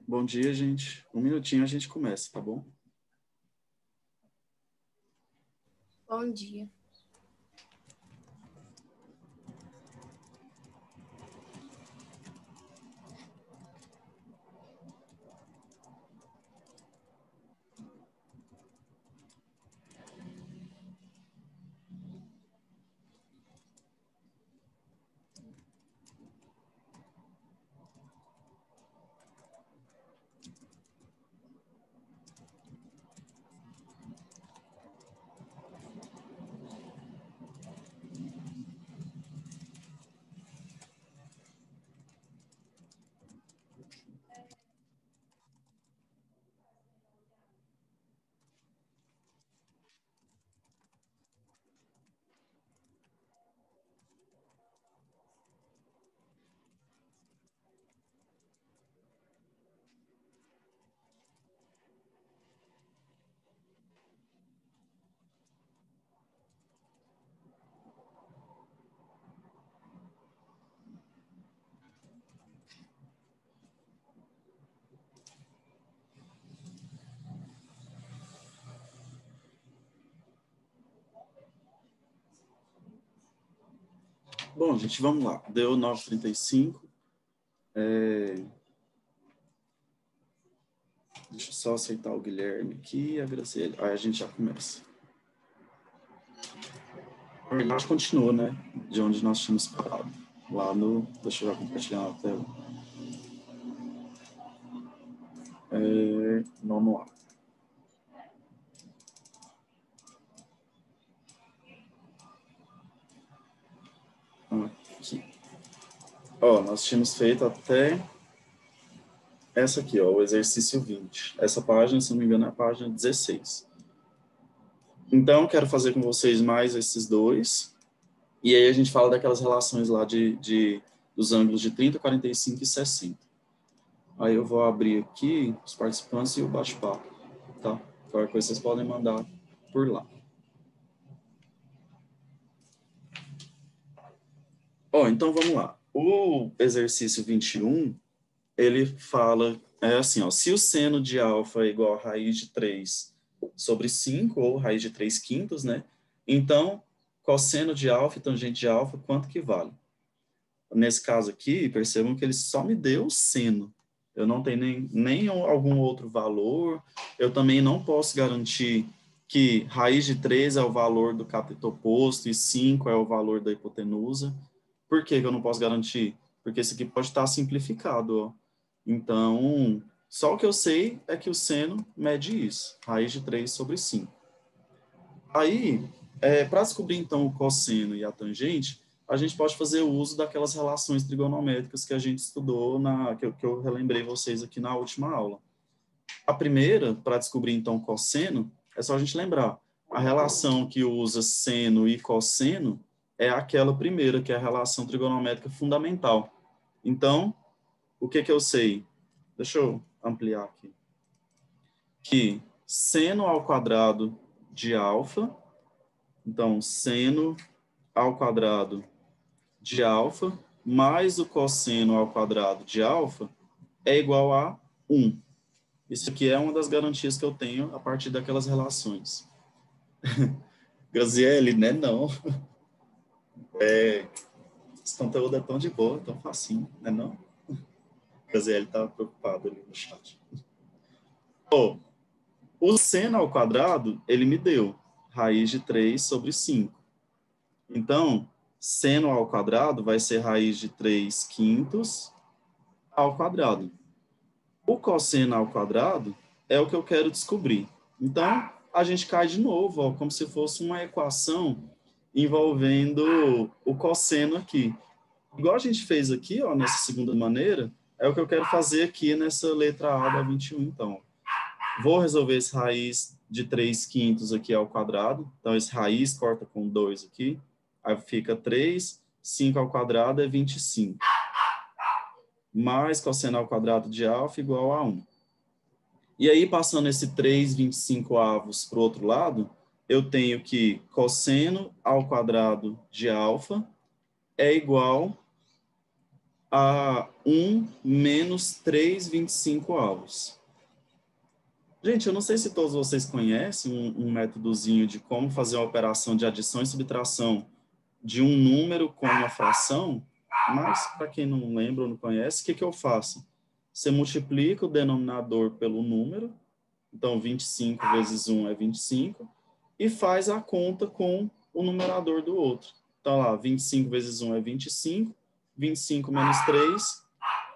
Bom dia, gente. Um minutinho a gente começa, tá bom? Bom dia. Bom, gente, vamos lá. Deu 9h35. Deixa eu só aceitar o Guilherme aqui e a Graciela. Aí a gente já começa. A verdade continua, né? De onde nós tínhamos parado. Lá no... Deixa eu já compartilhar na tela. Vamos lá. Aqui. Ó, nós tínhamos feito até essa aqui, ó, o exercício 20. Essa página, se não me engano, é a página 16. Então, quero fazer com vocês mais esses dois. E aí a gente fala daquelas relações lá dos ângulos de 30, 45 e 60. Aí eu vou abrir aqui os participantes e o bate-papo, tá? Qualquer coisa vocês podem mandar por lá. Ó, então vamos lá. O exercício 21, ele fala, assim, ó, se o seno de alfa é igual a raiz de 3 sobre 5, ou raiz de 3 quintos, né? Então, cosseno de alfa e tangente de alfa, quanto que vale? Nesse caso aqui, percebam que ele só me deu o seno. Eu não tenho nem algum outro valor. Eu também não posso garantir que raiz de 3 é o valor do cateto oposto e 5 é o valor da hipotenusa. Por que eu não posso garantir? Porque esse aqui pode estar simplificado, ó. Então, só o que eu sei é que o seno mede isso, raiz de 3 sobre 5. Aí, para descobrir, então, o cosseno e a tangente, a gente pode fazer uso daquelas relações trigonométricas que a gente estudou, que eu relembrei vocês aqui na última aula. A primeira, para descobrir, então, o cosseno, é só a gente lembrar. A relação que usa seno e cosseno é aquela primeira, que é a relação trigonométrica fundamental. Então, o que eu sei? Deixa eu ampliar aqui. Que seno ao quadrado de alfa, então, seno ao quadrado de alfa mais o cosseno ao quadrado de alfa é igual a 1. Isso aqui é uma das garantias que eu tenho a partir daquelas relações. Graziele, né? Não. Esse conteúdo é tão de boa, tão facinho, né? Não? Graziele está preocupado ali no chat. Oh, o seno ao quadrado, ele me deu raiz de 3 sobre 5. Então, seno ao quadrado vai ser raiz de 3 quintos ao quadrado. O cosseno ao quadrado é o que eu quero descobrir. Então, a gente cai de novo, ó, como se fosse uma equação envolvendo o cosseno aqui. Igual a gente fez aqui, ó, nessa segunda maneira, é o que eu quero fazer aqui nessa letra A da 21, então. Vou resolver esse raiz de 3 quintos aqui ao quadrado. Então, esse raiz corta com 2 aqui. Aí fica 3, 5 ao quadrado é 25. Mais cosseno ao quadrado de alfa igual a 1. E aí, passando esse 3/25 avos para o outro lado, eu tenho que cosseno ao quadrado de alfa é igual a 1 menos 3/25. Gente, eu não sei se todos vocês conhecem um métodozinho de como fazer uma operação de adição e subtração de um número com uma fração, mas para quem não lembra ou não conhece, o que eu faço? Você multiplica o denominador pelo número, então 25 vezes 1 é 25, e faz a conta com o numerador do outro. Então lá, 25 vezes 1 é 25, 25 menos 3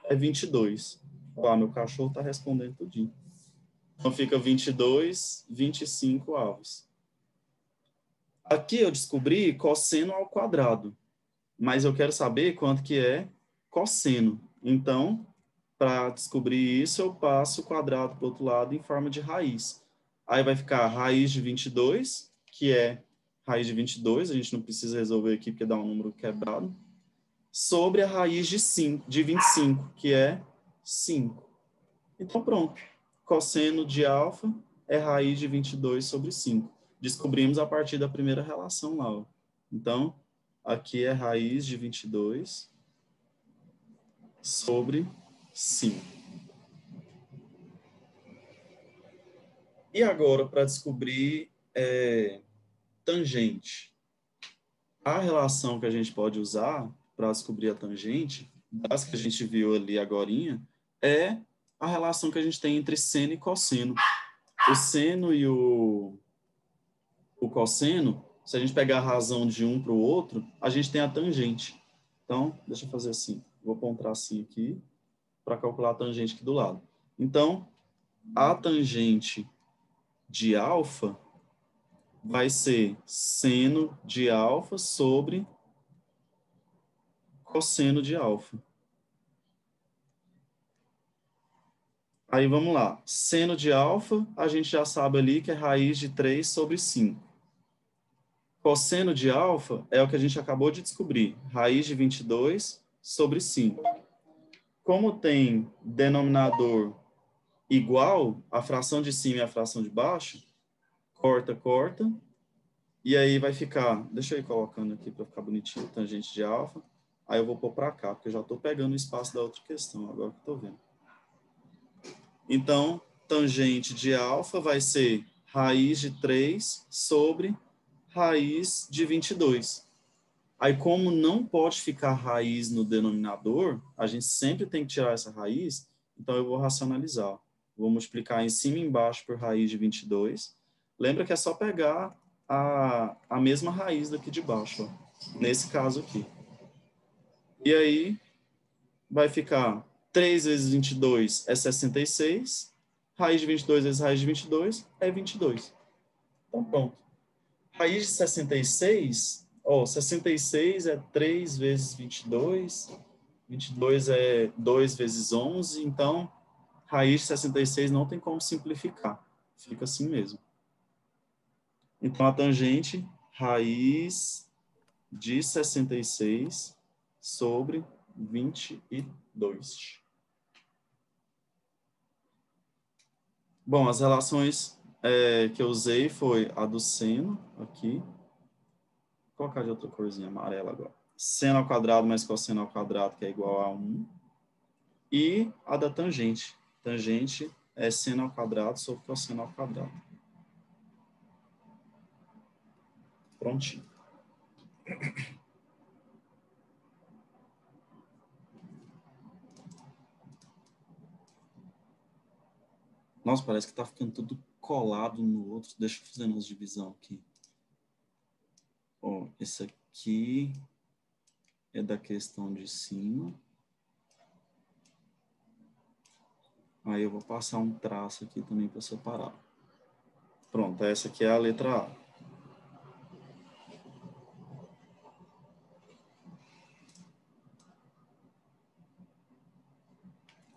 é 22. Lá, meu cachorro está respondendo tudinho. Então fica 22/25. Aqui eu descobri cosseno ao quadrado, mas eu quero saber quanto que é cosseno. Então, para descobrir isso, eu passo o quadrado para o outro lado em forma de raiz. Aí vai ficar a raiz de 22, que é raiz de 22, a gente não precisa resolver aqui porque dá um número quebrado, sobre a raiz de 25, que é 5. Então, pronto. Cosseno de alfa é raiz de 22 sobre 5. Descobrimos a partir da primeira relação lá. Ó. Então, aqui é raiz de 22 sobre 5. E agora, para descobrir tangente. A relação que a gente pode usar para descobrir a tangente, das que a gente viu ali agorinha, é a relação que a gente tem entre seno e cosseno. O seno e o cosseno, se a gente pegar a razão de um para o outro, a gente tem a tangente. Então, deixa eu fazer assim. Vou pôr um tracinho aqui para calcular a tangente aqui do lado. Então, a tangente de alfa vai ser seno de alfa sobre cosseno de alfa. Aí vamos lá. Seno de alfa, a gente já sabe ali que é raiz de 3 sobre 5. Cosseno de alfa é o que a gente acabou de descobrir. Raiz de 22 sobre 5. Como tem denominador igual, a fração de cima e a fração de baixo, corta, corta. E aí vai ficar, deixa eu ir colocando aqui para ficar bonitinho, tangente de alfa. Aí eu vou pôr para cá, porque eu já estou pegando o espaço da outra questão, agora que eu estou vendo. Então, tangente de alfa vai ser raiz de 3 sobre raiz de 22. Aí, como não pode ficar raiz no denominador, a gente sempre tem que tirar essa raiz, então eu vou racionalizar. Vou multiplicar em cima e embaixo por raiz de 22. Lembra que é só pegar a mesma raiz daqui de baixo, ó, nesse caso aqui. E aí, vai ficar 3 vezes 22 é 66, raiz de 22 vezes raiz de 22 é 22. Então, pronto. Raiz de 66, ó, 66 é 3 vezes 22, 22 é 2 vezes 11, então, raiz de 66 não tem como simplificar, fica assim mesmo. Então, a tangente, raiz de 66 sobre 22. Bom, as relações que eu usei foi a do seno, aqui. Vou colocar de outra corzinha, amarela agora. Seno ao quadrado mais cosseno ao quadrado, que é igual a 1. E a da tangente. Tangente é seno ao quadrado sobre cosseno ao quadrado. Prontinho. Nossa, parece que tá ficando tudo colado no outro. Deixa eu fazer umas divisão aqui. Ó, esse aqui é da questão de cima. Aí eu vou passar um traço aqui também para separar. Pronto, essa aqui é a letra A.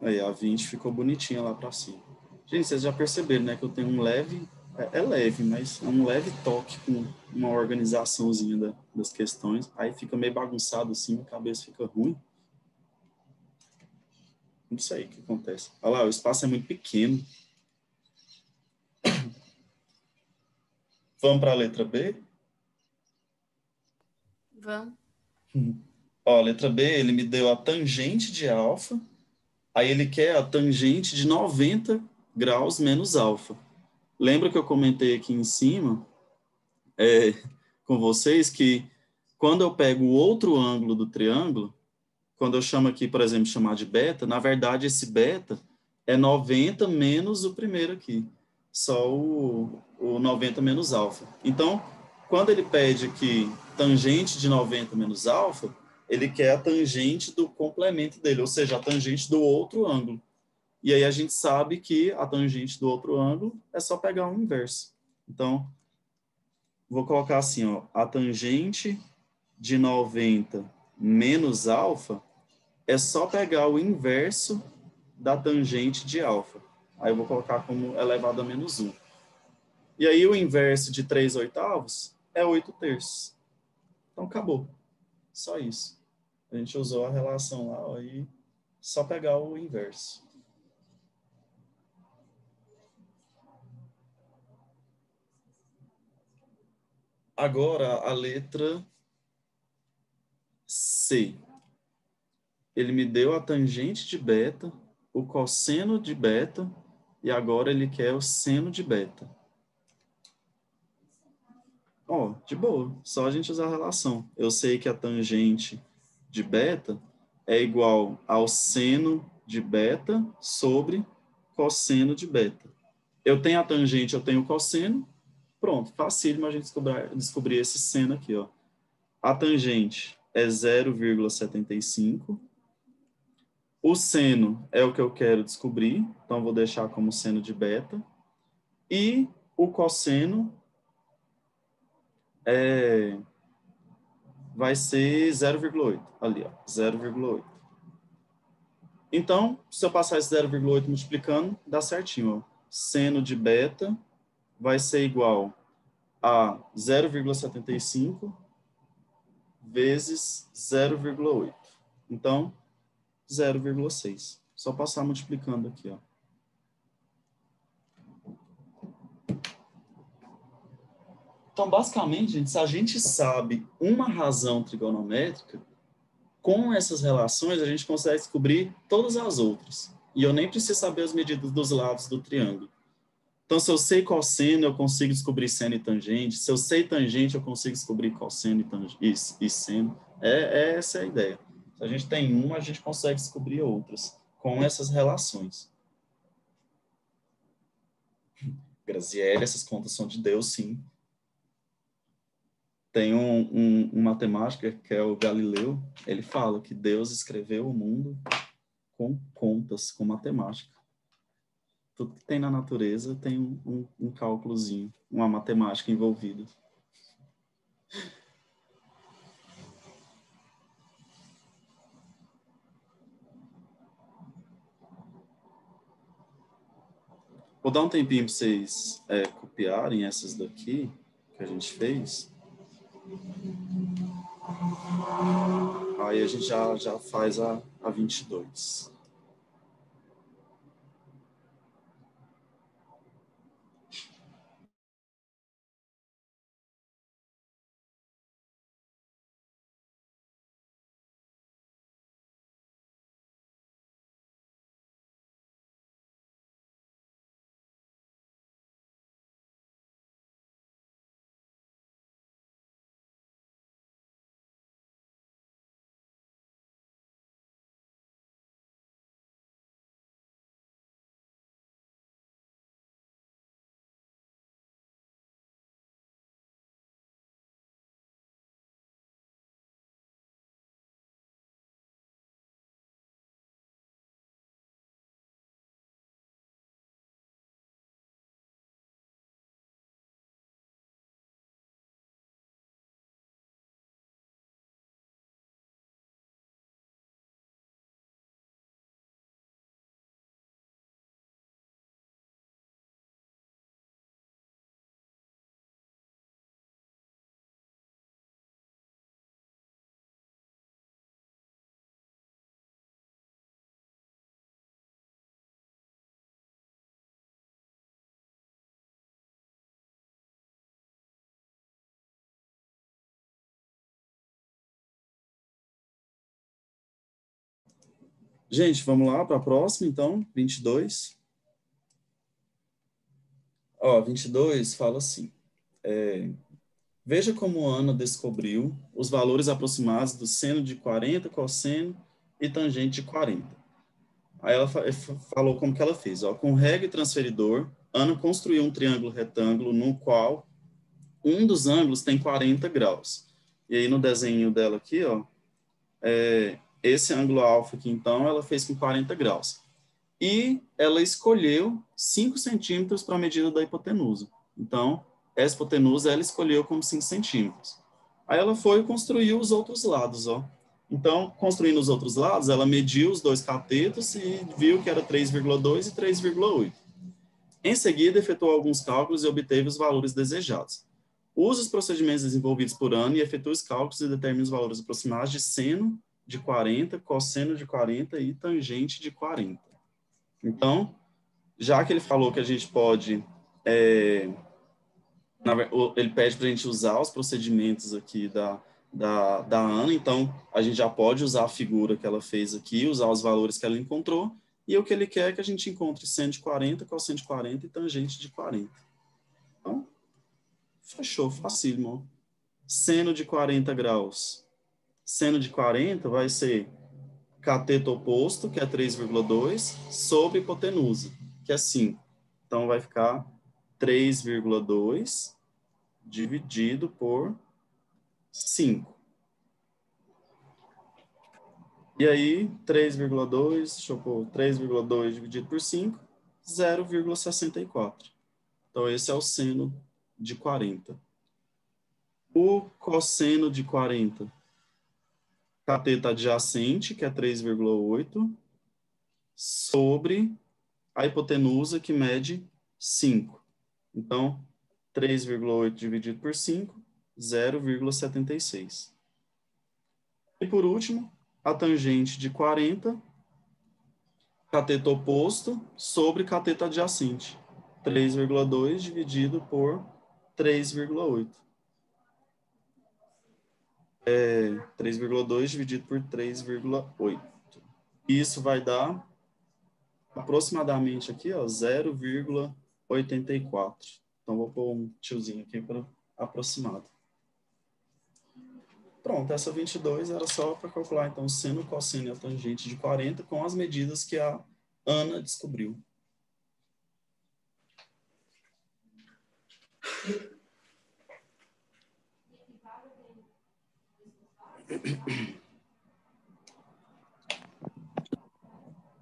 Aí a 20 ficou bonitinha lá para cima. Gente, vocês já perceberam, né, que eu tenho um leve, é leve, mas é um leve toque com uma organizaçãozinha das questões. Aí fica meio bagunçado assim, a cabeça fica ruim. Não sei o que acontece. Olha lá, o espaço é muito pequeno. Vamos para a letra B? Vamos. Ó, a letra B, ele me deu a tangente de alfa, aí ele quer a tangente de 90 graus menos alfa. Lembra que eu comentei aqui em cima com vocês que quando eu pego o outro ângulo do triângulo, quando eu chamo aqui, por exemplo, chamar de beta, na verdade esse beta é 90 menos o primeiro aqui, só o 90 menos alfa. Então, quando ele pede aqui tangente de 90 menos alfa, ele quer a tangente do complemento dele, ou seja, a tangente do outro ângulo. E aí a gente sabe que a tangente do outro ângulo é só pegar o inverso. Então, vou colocar assim, ó, a tangente de 90 menos alfa é só pegar o inverso da tangente de alfa. Aí eu vou colocar como elevado a menos 1. E aí o inverso de 3 oitavos é 8 terços. Então acabou. Só isso. A gente usou a relação lá, ó, e só pegar o inverso. Agora a letra C. Ele me deu a tangente de beta, o cosseno de beta, e agora ele quer o seno de beta. Ó, de boa, só a gente usar a relação. Eu sei que a tangente de beta é igual ao seno de beta sobre cosseno de beta. Eu tenho a tangente, eu tenho o cosseno, pronto, facílimo a gente descobrir esse seno aqui, ó. A tangente é 0,75. O seno é o que eu quero descobrir, então vou deixar como seno de beta. E o cosseno vai ser 0,8, ali, ó, 0,8. Então, se eu passar esse 0,8 multiplicando, dá certinho, ó. Seno de beta vai ser igual a 0,75 vezes 0,8. Então, 0,6. Só passar multiplicando aqui, ó. Então, basicamente, gente, se a gente sabe uma razão trigonométrica, com essas relações a gente consegue descobrir todas as outras. E eu nem preciso saber as medidas dos lados do triângulo. Então, se eu sei cosseno, eu consigo descobrir seno e tangente. Se eu sei tangente, eu consigo descobrir cosseno e seno. Essa é a ideia. Se a gente tem uma, a gente consegue descobrir outras com essas relações. Graziele, essas contas são de Deus, sim. Tem um matemático que é o Galileu, ele fala que Deus escreveu o mundo com contas, com matemática. Tudo que tem na natureza tem um cálculozinho, uma matemática envolvida. Vou dar um tempinho para vocês copiarem essas daqui que a gente fez. Aí a gente já faz a 22. Gente, vamos lá para a próxima, então, 22. Ó, 22 fala assim, veja como Ana descobriu os valores aproximados do seno de 40, cosseno e tangente de 40. Aí ela falou como que ela fez. Ó, com régua e transferidor, Ana construiu um triângulo retângulo no qual um dos ângulos tem 40 graus. E aí no desenho dela aqui, ó, esse ângulo alfa aqui, então, ela fez com 40 graus. E ela escolheu 5 centímetros para a medida da hipotenusa. Então, essa hipotenusa ela escolheu como 5 centímetros. Aí ela foi e construiu os outros lados, ó. Então, construindo os outros lados, ela mediu os dois catetos e viu que era 3,2 e 3,8. Em seguida, efetuou alguns cálculos e obteve os valores desejados. Use os procedimentos desenvolvidos por Ana e efetue os cálculos e determine os valores aproximados de seno de 40, cosseno de 40 e tangente de 40. Então, já que ele falou que a gente pode... ele pede para a gente usar os procedimentos aqui da Ana, então a gente já pode usar a figura que ela fez aqui, usar os valores que ela encontrou, e o que ele quer é que a gente encontre seno de 40, cosseno de 40 e tangente de 40. Então, fechou, facílimo. Seno de 40 graus. Seno de 40 vai ser cateto oposto, que é 3,2, sobre hipotenusa, que é 5. Então, vai ficar 3,2 dividido por 5. E aí, 3,2, deixa eu pôr, 3,2 dividido por 5, 0,64. Então, esse é o seno de 40. O cosseno de 40, cateto adjacente, que é 3,8, sobre a hipotenusa, que mede 5. Então, 3,8 dividido por 5, 0,76. E por último, a tangente de 40, cateto oposto sobre cateto adjacente. 3,2 dividido por 3,8. 3,2 dividido por 3,8. Isso vai dar aproximadamente aqui, ó, 0,84. Então, vou pôr um tiozinho aqui para aproximado. Pronto, essa 22 era só para calcular, então, seno, cosseno e a tangente de 40 com as medidas que a Ana descobriu.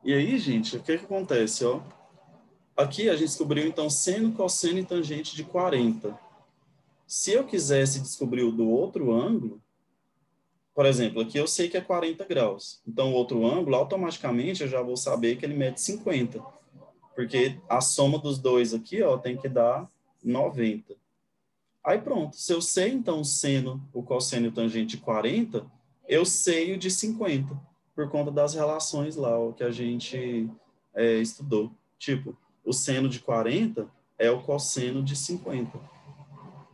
E aí, gente, o que acontece, ó? Aqui a gente descobriu, então, seno, cosseno e tangente de 40. Se eu quisesse descobrir o do outro ângulo, por exemplo, aqui eu sei que é 40 graus. Então, o outro ângulo, automaticamente, eu já vou saber que ele mede 50. Porque a soma dos dois aqui, ó, tem que dar 90. Aí pronto. Se eu sei, então, o seno, o cosseno e o tangente de 40, eu sei o de 50, por conta das relações lá, ó, que a gente estudou. Tipo, o seno de 40 é o cosseno de 50.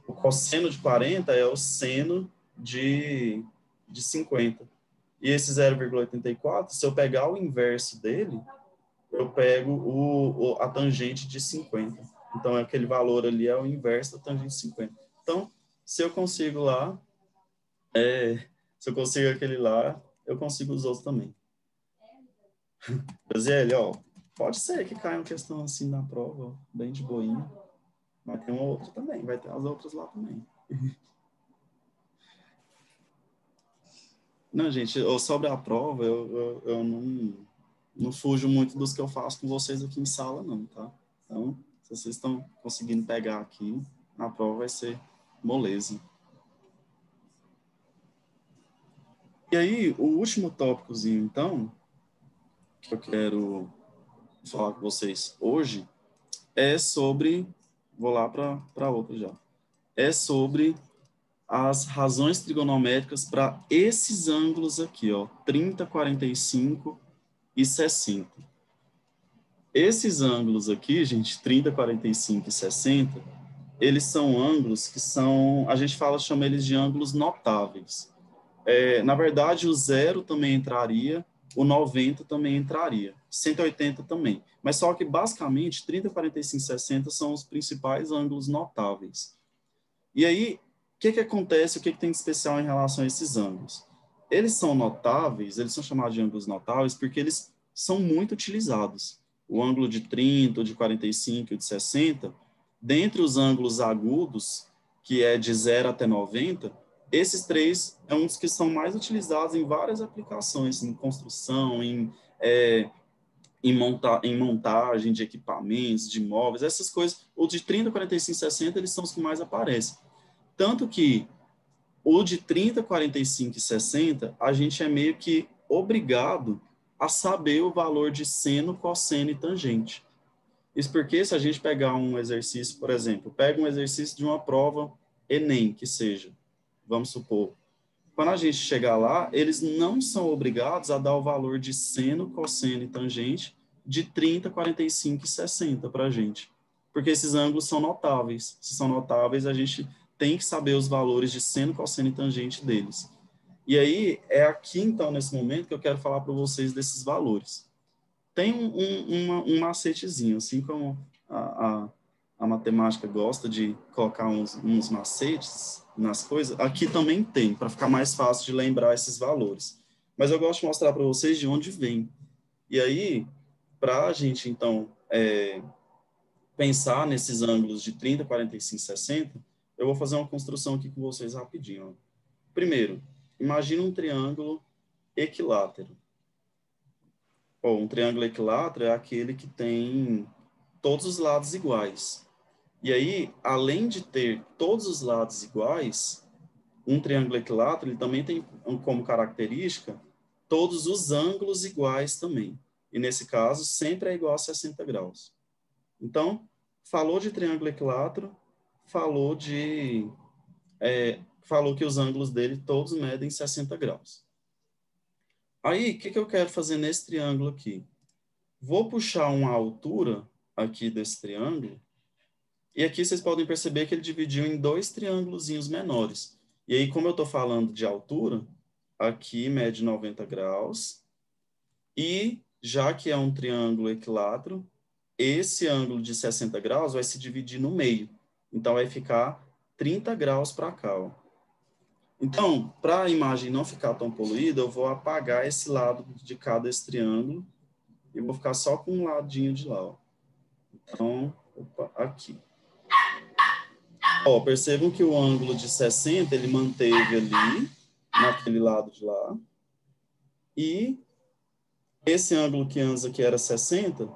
O cosseno de 40 é o seno de 50. E esse 0,84, se eu pegar o inverso dele, eu pego a tangente de 50. Então, aquele valor ali é o inverso da tangente de 50. Então, se eu consigo lá, se eu consigo aquele lá, eu consigo os outros também. Graziele, ó, pode ser que caia uma questão assim na prova, ó, bem de boinha. Mas tem uma outra também, vai ter as outras lá também. Não, gente, sobre a prova, eu não fujo muito dos que eu faço com vocês aqui em sala, não, tá? Então, se vocês estão conseguindo pegar aqui, na prova vai ser moleza. E aí, o último tópicozinho, então, que eu quero falar com vocês hoje, é sobre... Vou lá para outra já. É sobre as razões trigonométricas para esses ângulos aqui, ó, 30, 45 e 60. Esses ângulos aqui, gente, 30, 45 e 60, eles são ângulos que são, a gente chama eles de ângulos notáveis. Na verdade, o zero também entraria, o 90 também entraria, 180 também. Mas só que, basicamente, 30, 45, 60 são os principais ângulos notáveis. E aí, o que acontece, o que tem de especial em relação a esses ângulos? Eles são notáveis, eles são chamados de ângulos notáveis porque eles são muito utilizados. O ângulo de 30, o de 45 e o de 60, dentre os ângulos agudos, que é de 0 até 90, esses três é um dos que são mais utilizados em várias aplicações, em construção, em montagem de equipamentos, de móveis, essas coisas. O de 30, 45 e 60, eles são os que mais aparecem. Tanto que o de 30, 45 e 60, a gente é meio que obrigado a saber o valor de seno, cosseno e tangente. Isso porque, se a gente pegar um exercício, por exemplo, pega um exercício de uma prova Enem, que seja, vamos supor, quando a gente chegar lá, eles não são obrigados a dar o valor de seno, cosseno e tangente de 30, 45 e 60 para a gente, porque esses ângulos são notáveis. Se são notáveis, a gente tem que saber os valores de seno, cosseno e tangente deles. E aí, é aqui, então, nesse momento, que eu quero falar para vocês desses valores. Tem um macetezinho, assim como a matemática gosta de colocar uns macetes nas coisas, aqui também tem, para ficar mais fácil de lembrar esses valores. Mas eu gosto de mostrar para vocês de onde vem. E aí, para a gente, então, pensar nesses ângulos de 30, 45, 60, eu vou fazer uma construção aqui com vocês rapidinho. Primeiro, imagina um triângulo equilátero. Um triângulo equilátero é aquele que tem todos os lados iguais. E aí, além de ter todos os lados iguais, um triângulo equilátero ele também tem como característica todos os ângulos iguais também. E nesse caso, sempre é igual a 60 graus. Então, falou de triângulo equilátero, falou que os ângulos dele todos medem 60 graus. Aí, o que eu quero fazer nesse triângulo aqui? Vou puxar uma altura aqui desse triângulo, e aqui vocês podem perceber que ele dividiu em dois triângulozinhos menores. E aí, como eu estou falando de altura, aqui mede 90 graus, e já que é um triângulo equilátero, esse ângulo de 60 graus vai se dividir no meio. Então, vai ficar 30 graus para cá, ó. Então, para a imagem não ficar tão poluída, eu vou apagar esse lado de cá desse triângulo, e vou ficar só com um ladinho de lá, ó. Então, opa, aqui. Ó, percebam que o ângulo de 60, ele manteve ali, naquele lado de lá. E esse ângulo que antes aqui era 60,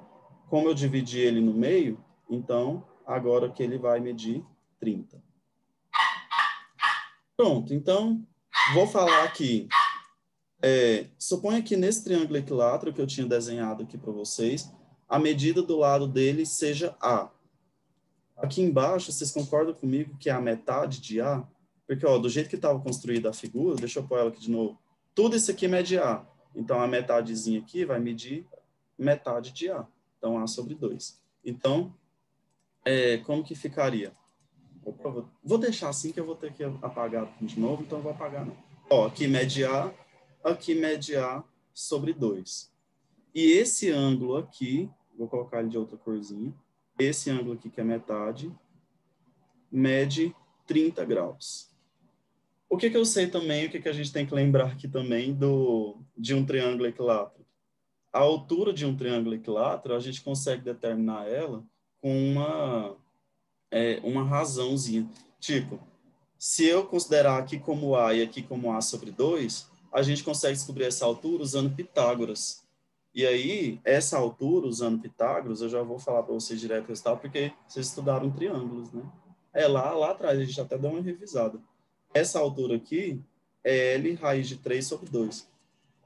como eu dividi ele no meio, então, agora que ele vai medir 30. Pronto, então, vou falar aqui. Suponha que nesse triângulo equilátero que eu tinha desenhado aqui para vocês, a medida do lado dele seja A. Aqui embaixo, vocês concordam comigo que é a metade de A? Porque, ó, do jeito que estava construída a figura, deixa eu pôr ela aqui de novo, tudo isso aqui mede A. Então, a metadezinha aqui vai medir metade de A. Então, A sobre 2. Então, como que ficaria? Opa, vou deixar assim que eu vou ter que apagar de novo, então eu vou apagar não. Ó, aqui mede A sobre 2. E esse ângulo aqui, vou colocar ele de outra corzinha, esse ângulo aqui que é metade, mede 30 graus. O que eu sei também, o que a gente tem que lembrar aqui também de um triângulo equilátero? A altura de um triângulo equilátero, a gente consegue determinar ela com uma razãozinha. Tipo, se eu considerar aqui como A e aqui como A sobre 2, a gente consegue descobrir essa altura usando Pitágoras. E aí, essa altura, usando Pitágoras, eu já vou falar para vocês direto o resultado, porque vocês estudaram triângulos, né? Lá atrás, a gente até deu uma revisada. Essa altura aqui é L raiz de 3 sobre 2.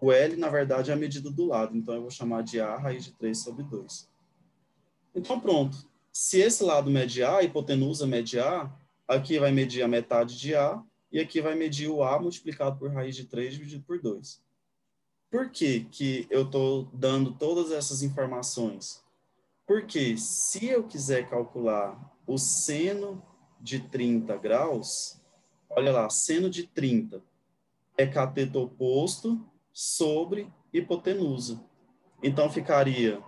O L, na verdade, é a medida do lado, então eu vou chamar de A raiz de 3 sobre 2. Então, pronto. Se esse lado mede A, a hipotenusa mede A, aqui vai medir a metade de A, e aqui vai medir o A multiplicado por raiz de 3 dividido por 2. Por que eu estou dando todas essas informações? Porque se eu quiser calcular o seno de 30 graus, olha lá, seno de 30 é cateto oposto sobre hipotenusa. Então, ficaria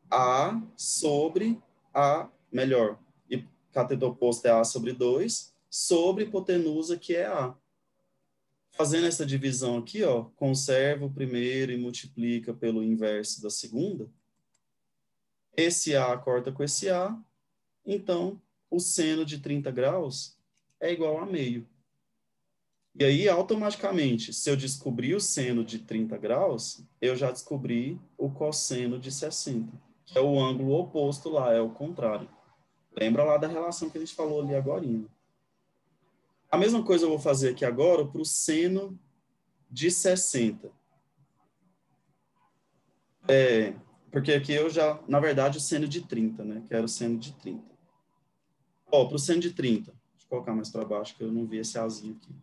A sobre A, melhor, e cateto oposto é A sobre 2, sobre hipotenusa, que é A. Fazendo essa divisão aqui, ó, conserva o primeiro e multiplica pelo inverso da segunda. Esse A corta com esse A, então o seno de 30 graus é igual a meio. E aí, automaticamente, se eu descobrir o seno de 30 graus, eu já descobri o cosseno de 60, que é o ângulo oposto lá, é o contrário. Lembra lá da relação que a gente falou ali agorinha. A mesma coisa eu vou fazer aqui agora para o seno de 60. Porque aqui eu já, na verdade, o seno de 30, né? Que era o seno de 30. Ó, para o seno de 30. Deixa eu colocar mais para baixo, que eu não vi esse azinho aqui.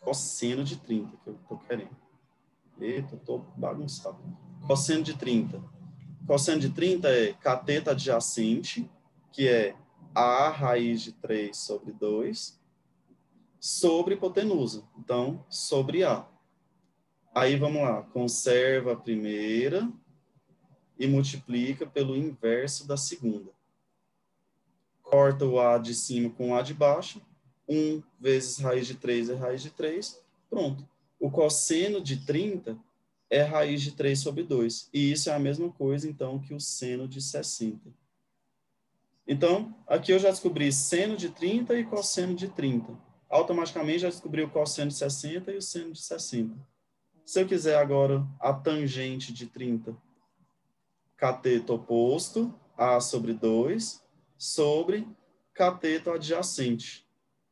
Cosseno de 30, que eu tô querendo. Eita, eu tô bagunçado. Cosseno de 30. Cosseno de 30 é cateto adjacente, que é A raiz de 3 sobre 2, sobre hipotenusa. Então, sobre A. Aí, vamos lá. Conserva a primeira e multiplica pelo inverso da segunda. Corta o A de cima com o A de baixo. 1 vezes raiz de 3 é raiz de 3. Pronto. O cosseno de 30 é raiz de 3 sobre 2. E isso é a mesma coisa, então, que o seno de 60. Então, aqui eu já descobri seno de 30 e cosseno de 30. Automaticamente já descobri o cosseno de 60 e o seno de 60. Se eu quiser agora a tangente de 30, cateto oposto, A sobre 2, sobre cateto adjacente.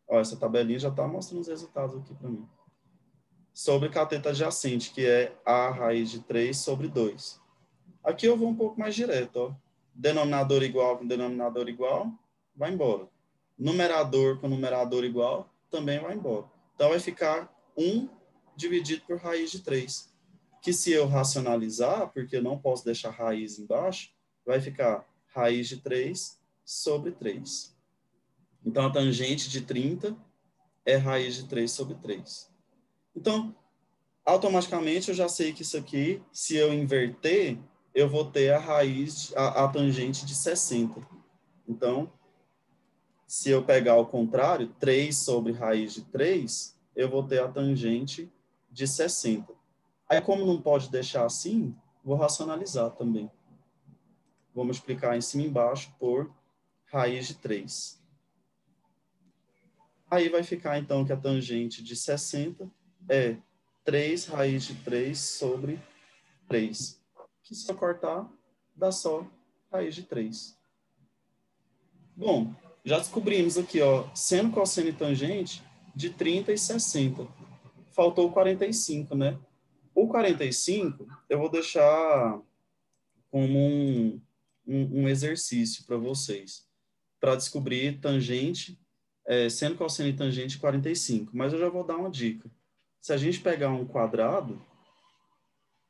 Ó, essa tabelinha já está mostrando os resultados aqui para mim. Sobre cateto adjacente, que é A raiz de 3 sobre 2. Aqui eu vou um pouco mais direto, ó. Denominador igual com denominador igual, vai embora. Numerador com numerador igual, também vai embora. Então, vai ficar 1 dividido por raiz de 3. Que se eu racionalizar, porque eu não posso deixar raiz embaixo, vai ficar raiz de 3 sobre 3. Então, a tangente de 30 é raiz de 3 sobre 3. Então, automaticamente eu já sei que isso aqui, se eu inverter, eu vou ter a raiz, a tangente de 60. Então, se eu pegar ao contrário, 3 sobre raiz de 3, eu vou ter a tangente de 60. Aí, como não pode deixar assim, vou racionalizar também. Vou multiplicar em cima e embaixo por raiz de 3. Aí vai ficar, então, que a tangente de 60 é 3 raiz de 3 sobre 3. Que se eu cortar, dá só raiz de 3. Bom, já descobrimos aqui, ó, seno, cosseno e tangente de 30 e 60. Faltou o 45, né? O 45 eu vou deixar como um exercício para vocês, para descobrir tangente, seno, cosseno e tangente 45. Mas eu já vou dar uma dica. Se a gente pegar um quadrado,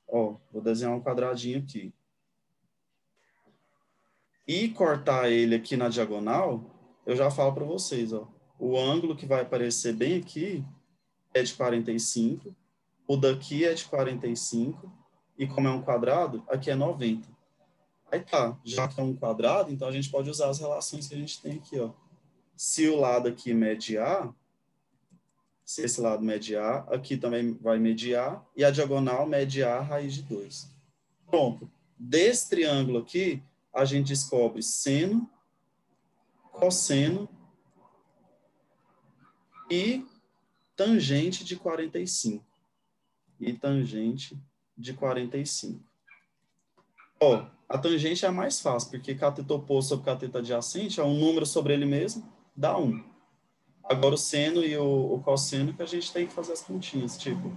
ó, vou desenhar um quadradinho aqui, e cortar ele aqui na diagonal, eu já falo para vocês, ó, o ângulo que vai aparecer bem aqui é de 45, o daqui é de 45, e como é um quadrado, aqui é 90. Aí tá, já que é um quadrado, então a gente pode usar as relações que a gente tem aqui, ó. Se o lado aqui mede A, se esse lado mede A, aqui também vai medir A, e a diagonal mede A raiz de 2. Pronto. Desse triângulo aqui, a gente descobre seno, cosseno e tangente de 45. E tangente de 45. Ó, a tangente é a mais fácil, porque cateto oposto sobre cateto adjacente é um número sobre ele mesmo, dá 1. Agora o seno e o cosseno que a gente tem que fazer as continhas, tipo,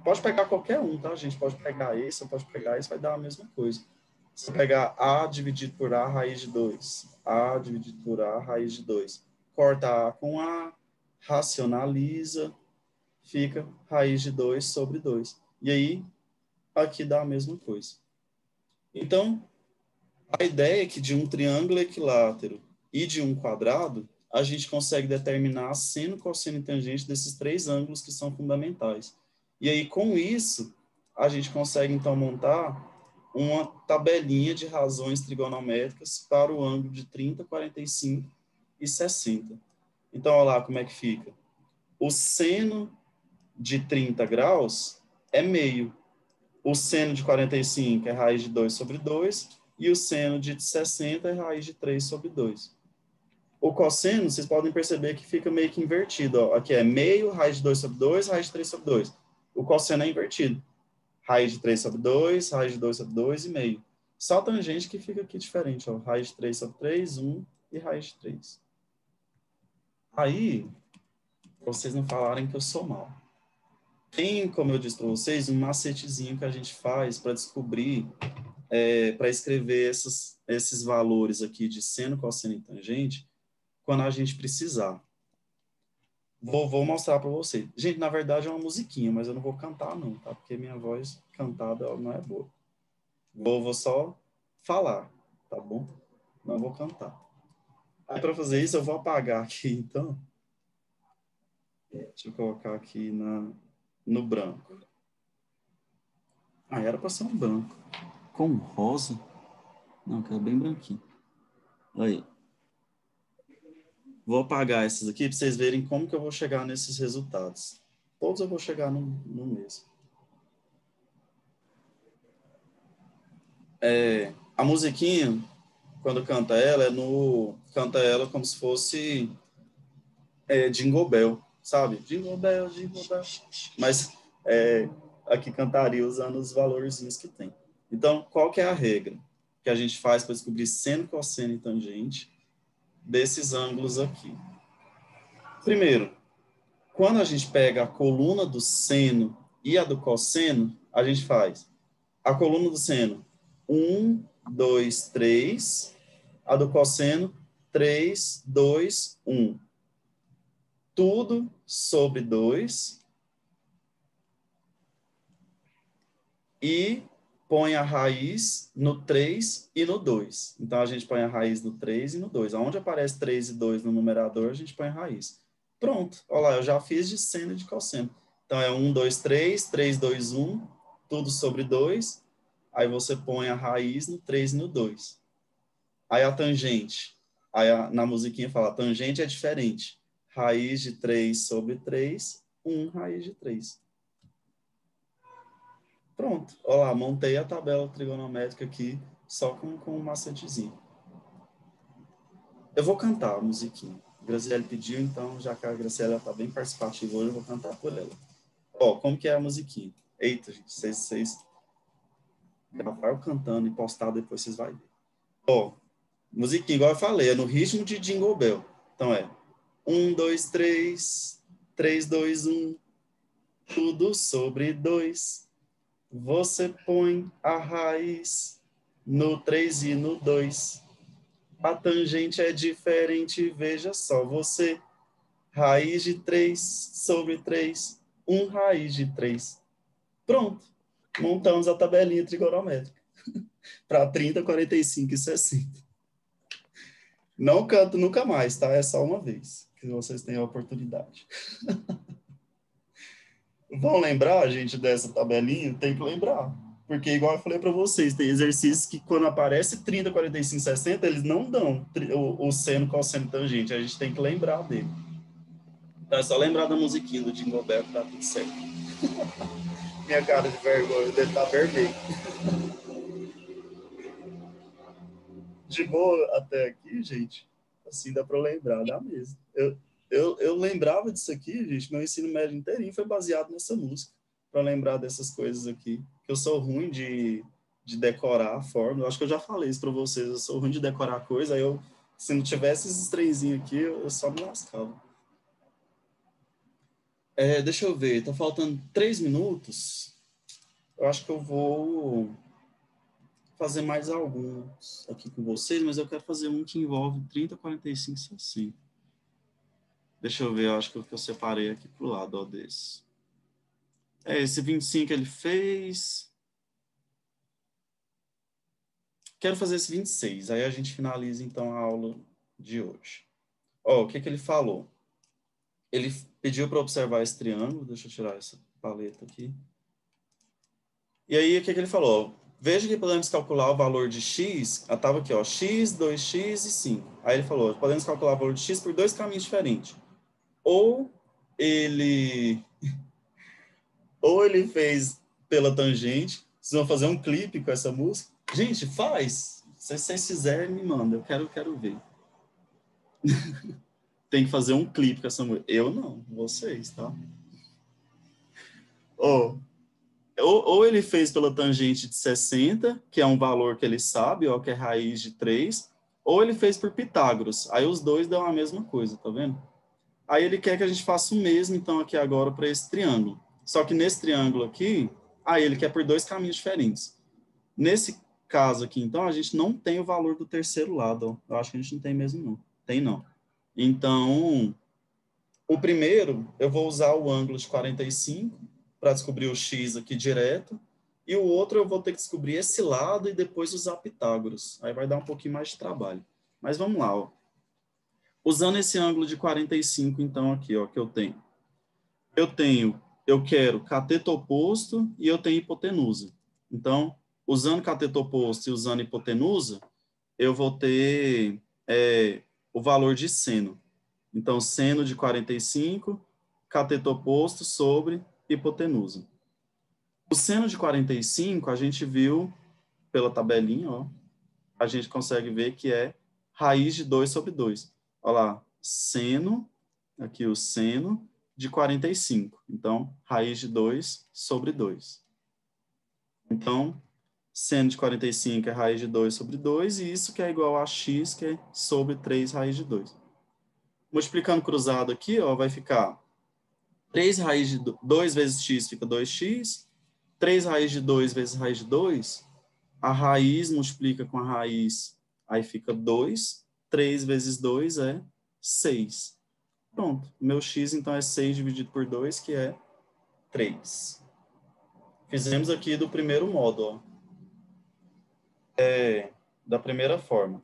pode pegar qualquer um, tá? A gente pode pegar esse, pode pegar esse, vai dar a mesma coisa. Se eu pegar A dividido por A, raiz de 2. A dividido por A, raiz de 2. Corta A com A, racionaliza, fica raiz de 2 sobre 2. E aí, aqui dá a mesma coisa. Então, a ideia é que de um triângulo equilátero e de um quadrado, a gente consegue determinar seno, cosseno e tangente desses três ângulos que são fundamentais. E aí, com isso, a gente consegue, então, montar uma tabelinha de razões trigonométricas para o ângulo de 30, 45 e 60. Então, olha lá como é que fica. O seno de 30 graus é meio. O seno de 45 é raiz de 2 sobre 2 e o seno de 60 é raiz de 3 sobre 2. O cosseno, vocês podem perceber que fica meio que invertido. Ó. Aqui é meio, raiz de 2 sobre 2, raiz de 3 sobre 2. O cosseno é invertido. Raiz de 3 sobre 2, raiz de 2 sobre 2 e meio. Só a tangente que fica aqui diferente. Ó. Raiz de 3 sobre 3, 1 e raiz de 3. Aí, pra vocês não falarem que eu sou mal. Tem, como eu disse para vocês, um macetezinho que a gente faz para descobrir, para escrever esses valores aqui de seno, cosseno e tangente, quando a gente precisar. Vou mostrar para vocês. Gente, na verdade é uma musiquinha, mas eu não vou cantar não, tá? Porque minha voz cantada ela não é boa. Vou só falar, tá bom? Não vou cantar. Aí para fazer isso eu vou apagar aqui, então. Deixa eu colocar aqui no branco. Ah, era para ser um branco. Com rosa? Não, que é bem branquinho. Aí. Vou apagar essas aqui para vocês verem como que eu vou chegar nesses resultados. Todos eu vou chegar no mesmo. A musiquinha, quando canta ela, canta ela como se fosse Jingle Bell, sabe? Jingle Bell, Jingle Bell. Mas aqui cantaria usando os valorzinhos que tem. Então, qual que é a regra que a gente faz para descobrir seno, cosseno e tangente desses ângulos aqui? Primeiro, quando a gente pega a coluna do seno e a do cosseno, a gente faz a coluna do seno 1, 2, 3, a do cosseno 3, 2, 1. Tudo sobre 2 e põe a raiz no 3 e no 2. Então, a gente põe a raiz no 3 e no 2. Onde aparece 3 e 2 no numerador, a gente põe a raiz. Pronto. Olha lá, eu já fiz de seno e de cosseno. Então, é 1, 2, 3, 3, 2, 1, tudo sobre 2. Aí você põe a raiz no 3 e no 2. Aí a tangente. Aí na musiquinha fala, a tangente é diferente. Raiz de 3 sobre 3, 1 raiz de 3. Pronto. Olha lá, montei a tabela trigonométrica aqui só com um macetezinho. Eu vou cantar a musiquinha. A Graziele pediu, então, já que a Graziele está bem participativa hoje, eu vou cantar por ela. Ó, como que é a musiquinha? Eita, gente, vocês gravaram cantando e postar, depois vocês vão ver. Ó, musiquinha, igual eu falei, é no ritmo de Jingle Bell. Então é 1, 2, 3, 3, 2, 1, tudo sobre 2. Você põe a raiz no 3 e no 2. A tangente é diferente, veja só você. Raiz de 3 sobre 3, 1 raiz de 3. Pronto. Montamos a tabelinha trigonométrica para 30, 45 e 60. Não canto nunca mais, tá? É só uma vez que vocês têm a oportunidade. Vão lembrar, gente, dessa tabelinha? Tem que lembrar. Porque, igual eu falei para vocês, tem exercícios que quando aparece 30, 45, 60, eles não dão o seno, cosseno, tangente. A gente tem que lembrar dele. Então é só lembrar da musiquinha do Jingle Bell que tá tudo certo. Minha cara de vergonha deve estar vermelha. De boa até aqui, gente, assim dá para lembrar, dá mesmo. Eu lembrava disso aqui, gente, meu ensino médio inteirinho foi baseado nessa música, para lembrar dessas coisas aqui. Eu sou ruim de decorar a fórmula, eu acho que eu já falei isso para vocês, eu sou ruim de decorar coisa, aí se não tivesse esses trenzinhos aqui, eu só me lascava. Deixa eu ver, tá faltando 3 minutos, eu acho que eu vou fazer mais alguns aqui com vocês, mas eu quero fazer um que envolve 30, 45, 60. Deixa eu ver, eu acho que eu separei aqui pro lado, ó, desse. Esse 25 ele fez. Quero fazer esse 26, aí a gente finaliza então a aula de hoje. Ó, o que ele falou? Ele pediu para observar esse triângulo, deixa eu tirar essa paleta aqui. E aí, o que ele falou? Veja que podemos calcular o valor de x, estava aqui, ó, x, 2x e 5. Aí ele falou, podemos calcular o valor de x por dois caminhos diferentes. Ou ele fez pela tangente, vocês vão fazer um clipe com essa música. Gente, faz! Se vocês fizerem, me manda, eu quero ver. Tem que fazer um clipe com essa música. Eu não, vocês, tá? Ou ele fez pela tangente de 60, que é um valor que ele sabe, ó, que é raiz de 3, ou ele fez por Pitágoras. Aí os dois dão a mesma coisa, tá vendo? Aí ele quer que a gente faça o mesmo, então, aqui agora para esse triângulo. Só que nesse triângulo aqui, aí ele quer por dois caminhos diferentes. Nesse caso aqui, então, a gente não tem o valor do terceiro lado. Ó. Eu acho que a gente não tem mesmo, não. Tem, não. Então, o primeiro, eu vou usar o ângulo de 45 para descobrir o x aqui direto, e o outro eu vou ter que descobrir esse lado e depois usar Pitágoras. Aí vai dar um pouquinho mais de trabalho. Mas vamos lá, ó. Usando esse ângulo de 45, então, aqui, ó, que eu tenho. Eu quero cateto oposto e eu tenho hipotenusa. Então, usando cateto oposto e usando hipotenusa, eu vou ter o valor de seno. Então, seno de 45, cateto oposto sobre hipotenusa. O seno de 45, a gente viu pela tabelinha, ó, a gente consegue ver que é raiz de 2 sobre 2. Olha lá, seno, aqui o seno de 45. Então, raiz de 2 sobre 2. Então, seno de 45 é raiz de 2 sobre 2, e isso que é igual a x, que é sobre 3 raiz de 2. Multiplicando cruzado aqui, ó, vai ficar 3 raiz de 2 vezes x fica 2x, 3 raiz de 2 vezes raiz de 2, a raiz multiplica com a raiz, aí fica 2, 3 vezes 2 é 6. Pronto, meu x então é 6 dividido por 2, que é 3. Fizemos aqui do primeiro modo, ó. Da primeira forma.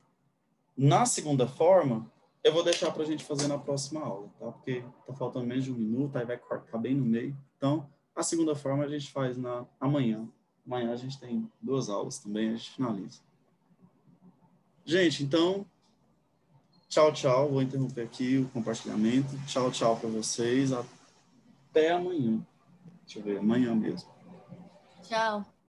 Na segunda forma, eu vou deixar para a gente fazer na próxima aula, tá? Porque tá faltando menos de um minuto, aí vai cortar bem no meio. Então, a segunda forma a gente faz amanhã. Amanhã a gente tem 2 aulas também, a gente finaliza. Gente, então, tchau, tchau. Vou interromper aqui o compartilhamento. Tchau, tchau para vocês. Até amanhã. Deixa eu ver, amanhã mesmo. Tchau.